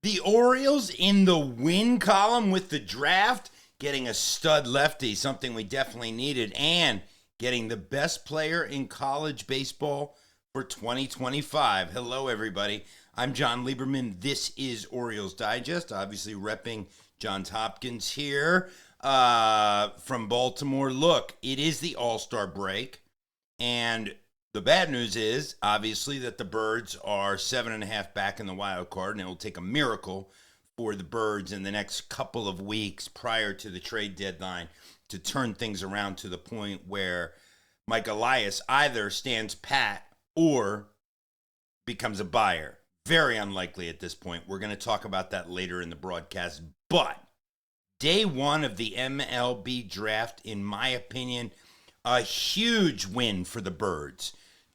The Orioles in the win column with the draft, getting a stud lefty, something we definitely needed, and getting the best player in college baseball for 2025. Hello, everybody. I'm Jon Leiberman. This is Orioles Digest, obviously repping Johns Hopkins here from Baltimore. Look, it is the All-Star break, and the bad news is, obviously, that the Birds are 7.5 back in the wild card, and it will take a miracle for the Birds in the next couple of weeks prior to the trade deadline to turn things around to the point where Mike Elias either stands pat or becomes a buyer. Very unlikely at this point. We're going to talk about that later in the broadcast. But day one of the MLB draft, in my opinion, a huge win for the Birds.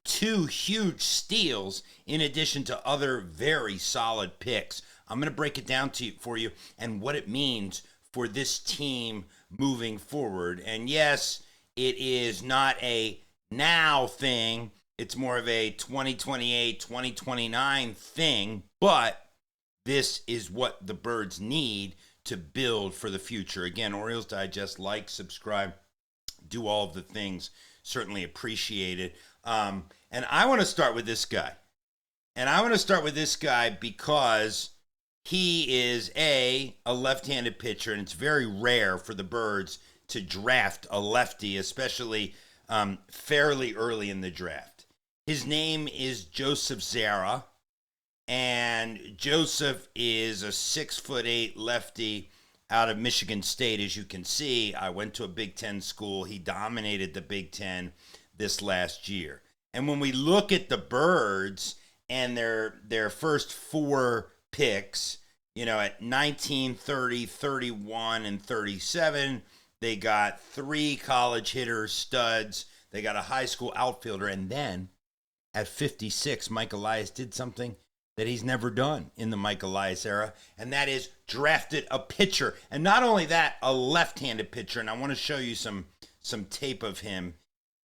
2 huge steals in addition to other very solid picks. I'm going to break it down for you and what it means for this team moving forward. And yes, it is not a now thing. It's more of a 2028, 2029 thing. But this is what the Birds need to build for the future. Again, Orioles Digest, like, subscribe, do all of the things. Certainly appreciate it. And I want to start with this guy. And I want to start with this guy because he is a left-handed pitcher, and it's very rare for the Birds to draft a lefty, especially fairly early in the draft. His name is Joseph Zara, and Joseph is a 6'8" lefty out of Michigan State. As you can see, I went to a Big Ten school. He dominated the Big Ten this last year. And when we look at the Birds and their first 4 picks, you know, at 19, 30, 31, and 37, they got 3 college hitters, studs. They got a high school outfielder. And then at 56, Mike Elias did something that he's never done in the Mike Elias era, and that is drafted a pitcher. And not only that, a left-handed pitcher. And I want to show you some tape of him,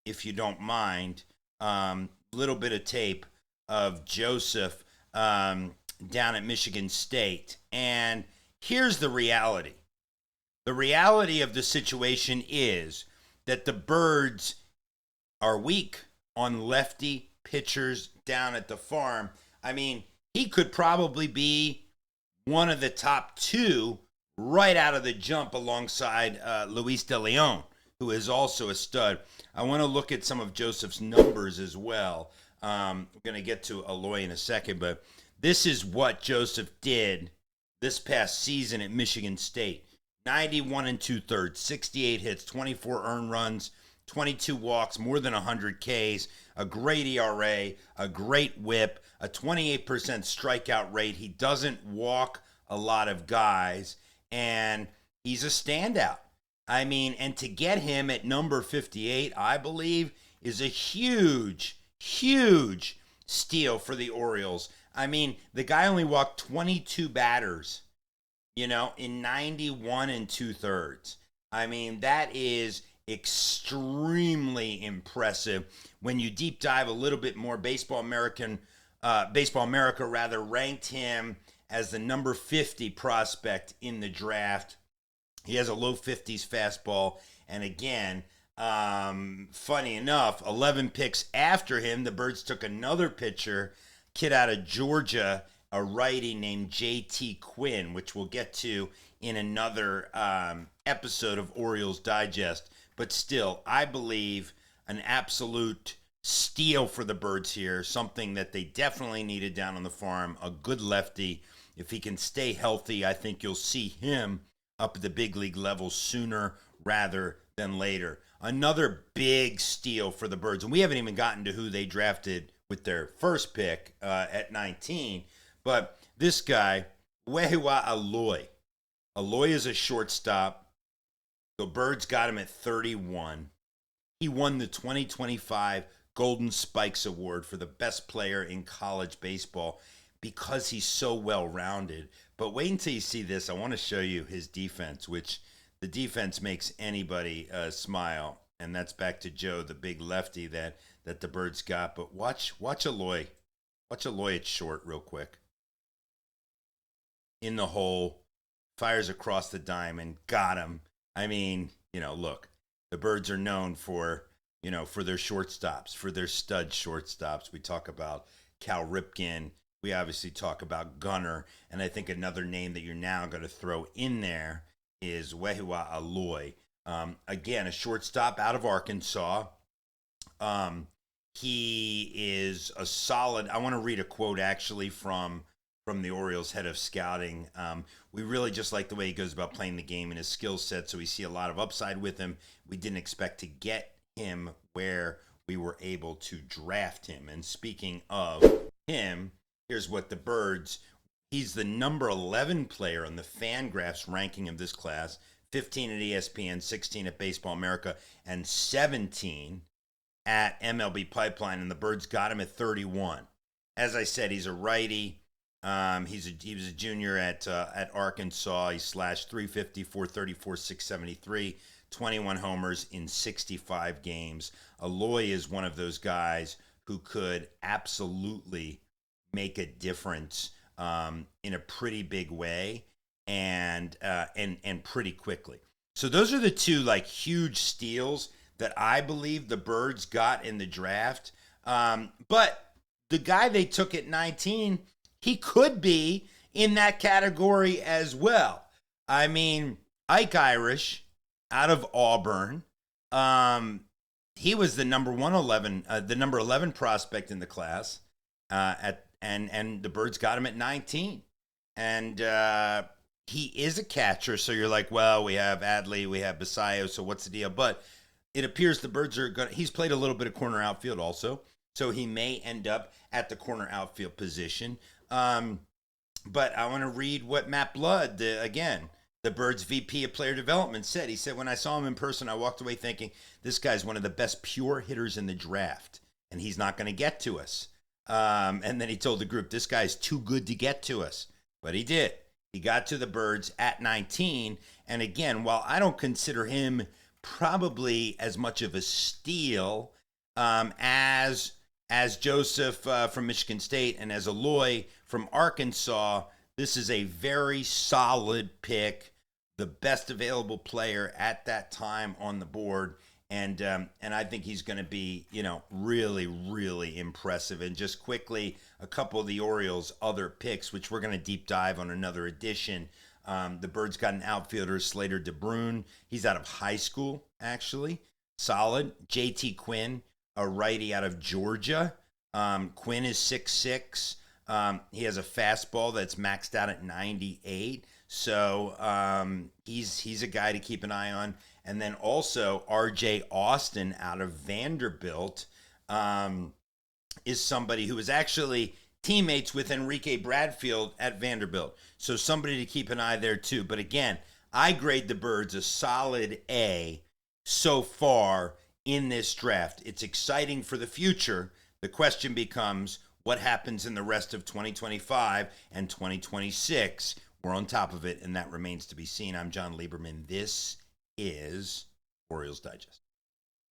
if you don't mind. Little bit of tape of Joseph down at Michigan State. And here's the reality. The reality of the situation is that the Birds are weak on lefty pitchers down at the farm. I mean, he could probably be one of the top 2 right out of the jump alongside Luis De Leon, who is also a stud. I want to look at some of Joseph's numbers as well. We're going to get to Eloy in a second, but this is what Joseph did this past season at Michigan State. 91 2/3, 68 hits, 24 earned runs, 22 walks, more than 100 Ks, a great ERA, a great whip, a 28% strikeout rate. He doesn't walk a lot of guys, and he's a standout. I mean, and to get him at number 58, I believe, is a huge, huge steal for the Orioles. I mean, the guy only walked 22 batters, you know, in 91 2/3. I mean, that is extremely impressive. When you deep dive a little bit more, Baseball America ranked him as the number 50 prospect in the draft. He has a low 50s fastball. And again, funny enough, 11 picks after him, the Birds took another pitcher, kid out of Georgia, a righty named J.T. Quinn, which we'll get to in another episode of Orioles Digest. But still, I believe an absolute steal for the Birds here, something that they definitely needed down on the farm, a good lefty. If he can stay healthy, I think you'll see him up at the big league level sooner rather than later. Another big steal for the Birds, and we haven't even gotten to who they drafted with their first pick at 19, but this guy, Wehiwa Eloy. Eloy is a shortstop. The Birds got him at 31. He won the 2025 Golden Spikes Award for the best player in college baseball because he's so well-rounded. But wait until you see this. I want to show you his defense, which the defense makes anybody smile. And that's back to Joe, the big lefty that the Birds got. But watch Eloy. Watch Eloy at short real quick. in the hole, fires across the diamond, got him. I mean, look, the Birds are known for, for their shortstops, for their stud shortstops. We talk about Cal Ripken. We obviously talk about Gunnar. And I think another name that you're now going to throw in there is Wehiwa Aloy. Again, a shortstop out of Arkansas. He is a solid. I want to read a quote actually from the Orioles head of scouting. We really just like the way he goes about playing the game and his skill set, so we see a lot of upside with him. We didn't expect to get him where we were able to draft him. And speaking of him, here's what the Birds, he's the number 11 player on the FanGraphs ranking of this class, 15 at ESPN, 16 at Baseball America, and 17 at MLB Pipeline, and the Birds got him at 31. As I said, he's a righty. He was a junior at Arkansas. He slashed 350, 434, 673, 21 homers in 65 games. Aloy is one of those guys who could absolutely make a difference in a pretty big way and pretty quickly. So those are the two huge steals that I believe the Birds got in the draft. But the guy they took at 19, he could be in that category as well. I mean, Ike Irish out of Auburn. He was the number 11 prospect in the class. And the Birds got him at 19. And he is a catcher, so you're like, well, we have Adley, we have Basayo, so what's the deal? But it appears the Birds are going to, he's played a little bit of corner outfield also, so he may end up at the corner outfield position. But I want to read what Matt Blood, the Birds VP of Player Development, said. He said, when I saw him in person, I walked away thinking, this guy's one of the best pure hitters in the draft, and he's not going to get to us. And then he told the group, this guy's too good to get to us. But he did. He got to the Birds at 19. And again, while I don't consider him probably as much of a steal as Joseph from Michigan State and as Aloy from Arkansas, this is a very solid pick, the best available player at that time on the board. And I think he's going to be, really, really impressive. And just quickly, a couple of the Orioles' other picks, which we're going to deep dive on another edition. The Birds got an outfielder, Slater DeBrune. He's out of high school, actually. Solid. J.T. Quinn, a righty out of Georgia. Quinn is 6'6". He has a fastball that's maxed out at 98. So he's a guy to keep an eye on. And then also R.J. Austin out of Vanderbilt is somebody who was actually teammates with Enrique Bradfield at Vanderbilt. So somebody to keep an eye there too. But again, I grade the Birds a solid A so far in this draft. It's exciting for the future. The question becomes, what happens in the rest of 2025 and 2026? We're on top of it, and that remains to be seen. I'm Jon Leiberman. This is Orioles Digest.